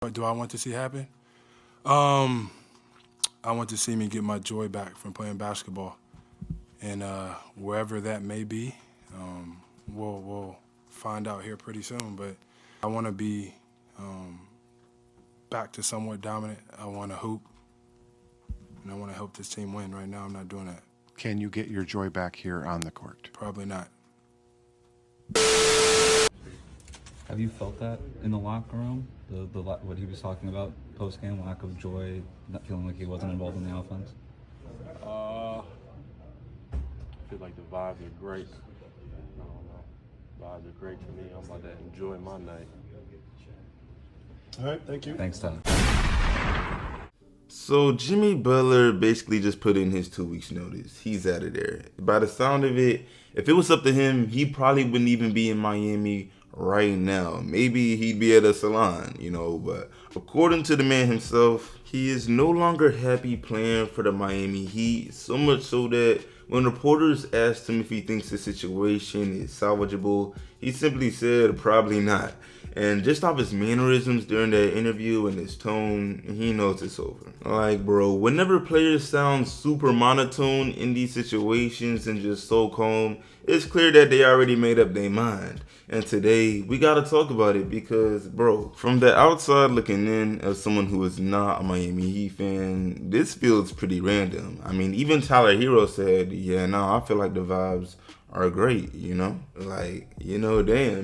What do I want to see happen? I want to see me get my joy back from playing basketball. And wherever that may be, we'll find out here pretty soon. But I want to be back to somewhat dominant. I want to hoop, and I want to help this team win. Right now, I'm not doing that. Can you get your joy back here on the court? Probably not. Have you felt that in the locker room? What he was talking about post-game, lack of joy, not feeling like he wasn't involved in the offense? I feel like the vibes are great. I don't know. Vibes are great to me. I'm about to enjoy my night. All right, thank you. Thanks, Tyler. So Jimmy Butler basically just put in his 2 weeks notice. He's out of there. By the sound of it, if it was up to him, he probably wouldn't even be in Miami right now. Maybe he'd be at a salon, but according to the man himself, he is no longer happy playing for the Miami Heat, so much so that when reporters asked him if he thinks the situation is salvageable, he simply said probably not. And just off his mannerisms during that interview and his tone, he knows it's over. Like, bro, whenever players sound super monotone in these situations and just so calm, it's clear that they already made up their mind. And today, we gotta talk about it because, bro, from the outside looking in, as someone who is not a Miami Heat fan, this feels pretty random. I mean, even Tyler Herro said, I feel like the vibes are great, damn,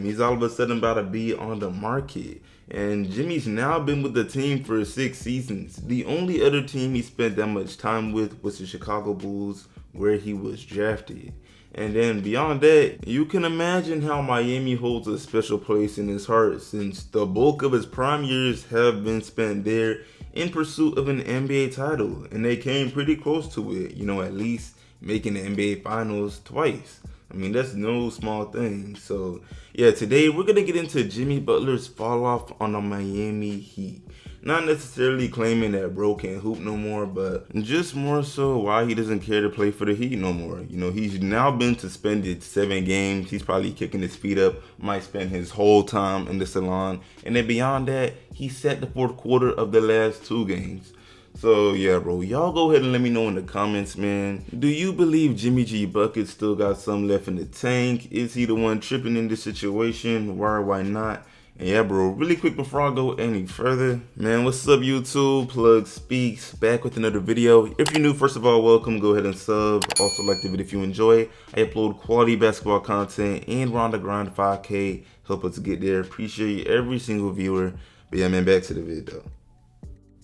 he's all of a sudden about to be on the market. And Jimmy's now been with the team for 6 seasons. The only other team he spent that much time with was the Chicago Bulls, where he was drafted. And then beyond that, you can imagine how Miami holds a special place in his heart since the bulk of his prime years have been spent there in pursuit of an NBA title. And they came pretty close to it, at least making the NBA Finals twice. I mean, that's no small thing. So, today we're going to get into Jimmy Butler's fall off on the Miami Heat. Not necessarily claiming that bro can't hoop no more, but just more so why he doesn't care to play for the Heat no more. He's now been suspended 7 games. He's probably kicking his feet up, might spend his whole time in the salon. And then beyond that, he sat the fourth quarter of the last 2 games. So bro, y'all go ahead and let me know in the comments, man. Do you believe Jimmy G Bucket still got some left in the tank? Is he the one tripping in this situation? Why or why not? And bro, really quick before I go any further, man, what's up YouTube? Plug Speaks, back with another video. If you're new, first of all, welcome. Go ahead and sub. Also like the video if you enjoy. I upload quality basketball content and we're on the grind 5K. Help us get there. Appreciate every single viewer. But man, back to the video.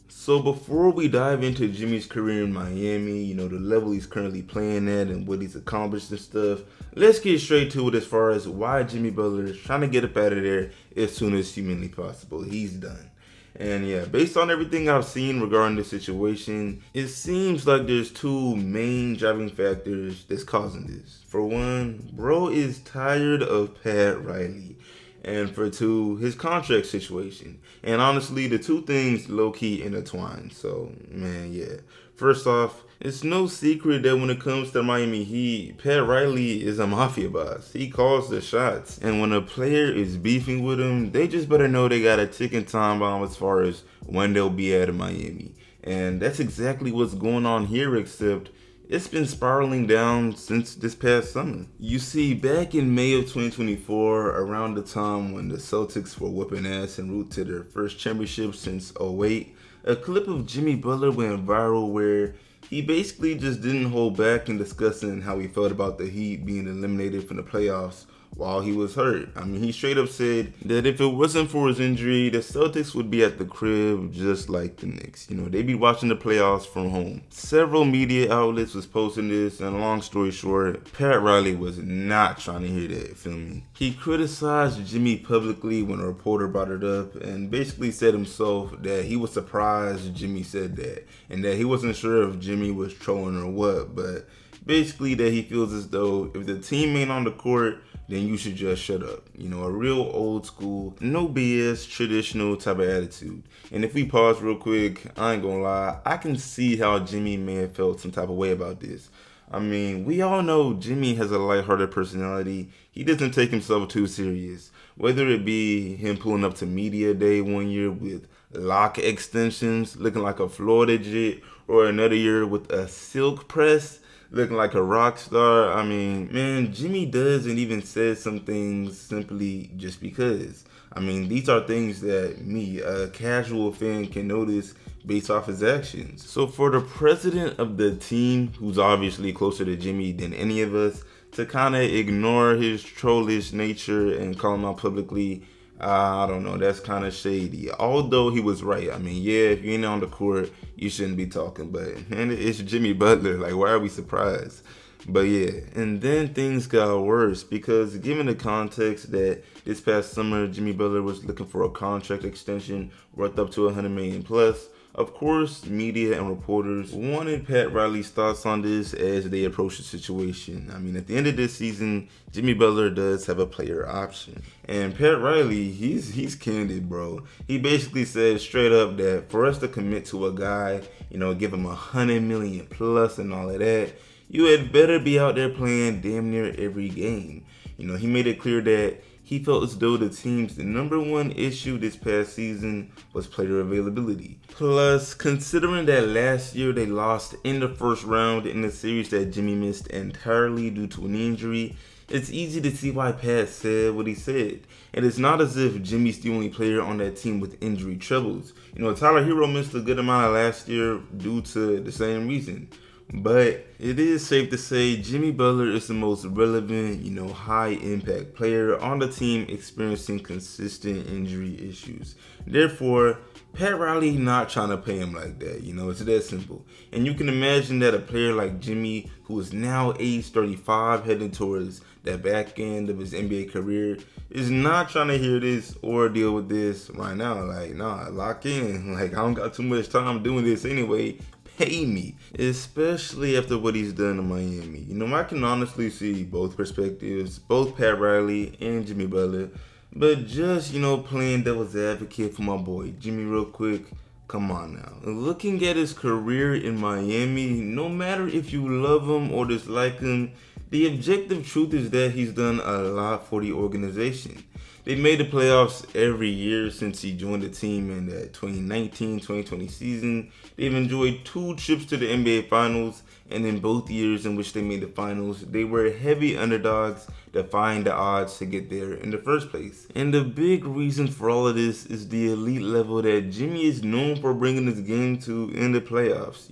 So before we dive into Jimmy's career in Miami, the level he's currently playing at and what he's accomplished and stuff, let's get straight to it as far as why Jimmy Butler is trying to get up out of there as soon as humanly possible. He's done. And based on everything I've seen regarding this situation, it seems like there's 2 main driving factors that's causing this. For one, bro is tired of Pat Riley. And for 2, his contract situation. And honestly, the 2 things low-key intertwined. So, man, First off, it's no secret that when it comes to Miami Heat, Pat Riley is a mafia boss. He calls the shots. And when a player is beefing with him, they just better know they got a ticking time bomb as far as when they'll be out of Miami. And that's exactly what's going on here, except it's been spiraling down since this past summer. You see, back in May of 2024, around the time when the Celtics were whooping ass en route to their first championship since 2008, a clip of Jimmy Butler went viral where he basically just didn't hold back in discussing how he felt about the Heat being eliminated from the playoffs while he was hurt. I mean, he straight up said that if it wasn't for his injury, the Celtics would be at the crib just like the Knicks. They'd be watching the playoffs from home. Several media outlets was posting this, and long story short, Pat Riley was not trying to hear that, feel me? He criticized Jimmy publicly when a reporter brought it up, and basically said himself that he was surprised Jimmy said that, and that he wasn't sure if Jimmy was trolling or what, but basically that he feels as though if the team ain't on the court, then you should just shut up. A real old school, no BS, traditional type of attitude. And if we pause real quick, I ain't gonna lie, I can see how Jimmy may have felt some type of way about this. I mean, we all know Jimmy has a lighthearted personality. He doesn't take himself too serious. Whether it be him pulling up to media day one year with lock extensions looking like a Florida Jet, or another year with a silk press looking like a rock star. I mean, man, Jimmy does and even says some things simply just because. I mean, these are things that me, a casual fan, can notice based off his actions. So for the president of the team, who's obviously closer to Jimmy than any of us, to kind of ignore his trollish nature and call him out publicly, I don't know, that's kind of shady. Although he was right. I mean, yeah, if you ain't on the court, you shouldn't be talking. But man, it's Jimmy Butler. Like, why are we surprised? But yeah, and then things got worse because given the context that this past summer, Jimmy Butler was looking for a contract extension worth up to $100 million plus. Of course, media and reporters wanted Pat Riley's thoughts on this as they approached the situation. I mean, at the end of this season, Jimmy Butler does have a player option. And Pat Riley, he's candid, bro. He basically said straight up that for us to commit to a guy, give him $100 million plus and all of that, you had better be out there playing damn near every game. He made it clear that he felt as though the team's number one issue this past season was player availability. Plus, considering that last year they lost in the first round in a series that Jimmy missed entirely due to an injury, it's easy to see why Pat said what he said. And it's not as if Jimmy's the only player on that team with injury troubles. Tyler Herro missed a good amount of last year due to the same reason. But it is safe to say Jimmy Butler is the most relevant, high-impact player on the team experiencing consistent injury issues. Therefore, Pat Riley not trying to pay him like that. It's that simple. And you can imagine that a player like Jimmy, who is now age 35, heading towards that back end of his NBA career, is not trying to hear this or deal with this right now. Like, nah, lock in. Like, I don't got too much time doing this anyway. Pay me, especially after what he's done in Miami. I can honestly see both perspectives, both Pat Riley and Jimmy Butler, but just, playing devil's advocate for my boy Jimmy real quick, come on now. Looking at his career in Miami, no matter if you love him or dislike him, the objective truth is that he's done a lot for the organization. They made the playoffs every year since he joined the team in the 2019-2020 season. They've enjoyed 2 trips to the NBA Finals, and in both years in which they made the finals, they were heavy underdogs defying the odds to get there in the first place. And the big reason for all of this is the elite level that Jimmy is known for bringing his game to in the playoffs.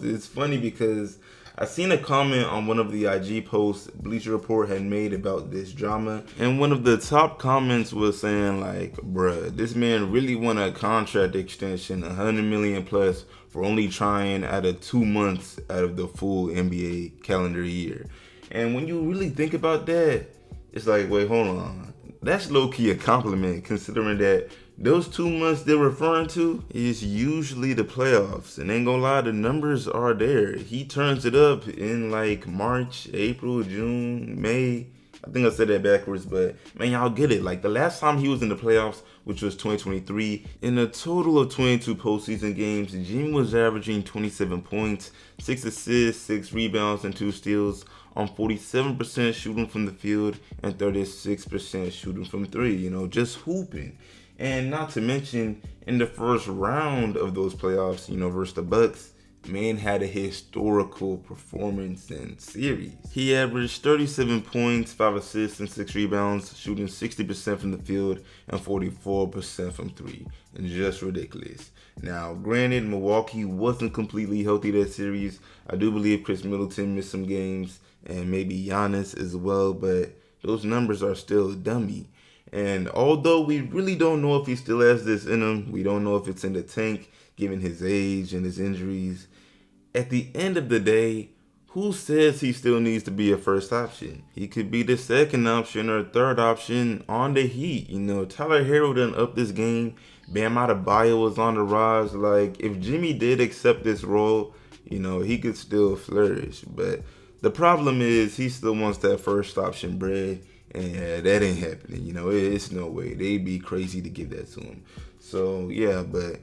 It's funny because I seen a comment on one of the IG posts Bleacher Report had made about this drama, and one of the top comments was saying like, bruh, this man really want a contract extension, $100 million plus, for only trying out of 2 months out of the full NBA calendar year. And when you really think about that, it's like, wait, hold on. That's low-key a compliment, considering that those 2 months they're referring to is usually the playoffs. And ain't gonna lie, the numbers are there. He turns it up in like March, April, June, May. I think I said that backwards, but man, y'all get it. Like the last time he was in the playoffs, which was 2023, in a total of 22 postseason games, Jimmy was averaging 27 points, 6 assists, 6 rebounds, and 2 steals on 47% shooting from the field and 36% shooting from 3, just hooping. And not to mention, in the first round of those playoffs, versus the Bucks, man had a historical performance and series. He averaged 37 points, 5 assists, and 6 rebounds, shooting 60% from the field and 44% from 3. And just ridiculous. Now, granted, Milwaukee wasn't completely healthy that series. I do believe Chris Middleton missed some games, and maybe Giannis as well, but those numbers are still dummy. And although we really don't know if he still has this in him, we don't know if it's in the tank, given his age and his injuries, at the end of the day, who says he still needs to be a first option? He could be the second option or third option on the Heat. Tyler Herro done up this game. Bam Adebayo was on the rise. Like, if Jimmy did accept this role, he could still flourish. But the problem is he still wants that first option bread. And that ain't happening, it's no way. They'd be crazy to give that to him. So, yeah, but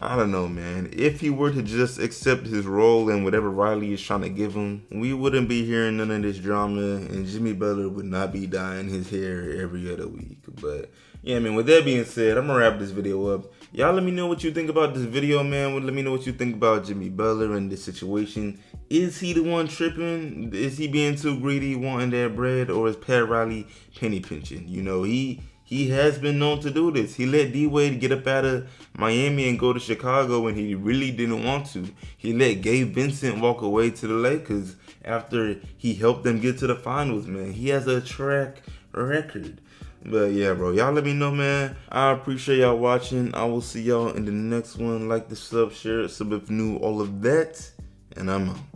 I don't know, man. If he were to just accept his role and whatever Riley is trying to give him, we wouldn't be hearing none of this drama, and Jimmy Butler would not be dyeing his hair every other week. But, yeah, man, with that being said, I'm going to wrap this video up. Y'all let me know what you think about this video, man. Let me know what you think about Jimmy Butler and this situation. Is he the one tripping? Is he being too greedy, wanting that bread? Or is Pat Riley penny pinching? You know, he has been known to do this. He let D-Wade get up out of Miami and go to Chicago when he really didn't want to. He let Gabe Vincent walk away to the Lakers after he helped them get to the finals, man. He has a track record. But yeah, bro, y'all let me know, man. I appreciate y'all watching. I will see y'all in the next one. Like the sub, share it, sub if new, all of that. And I'm out.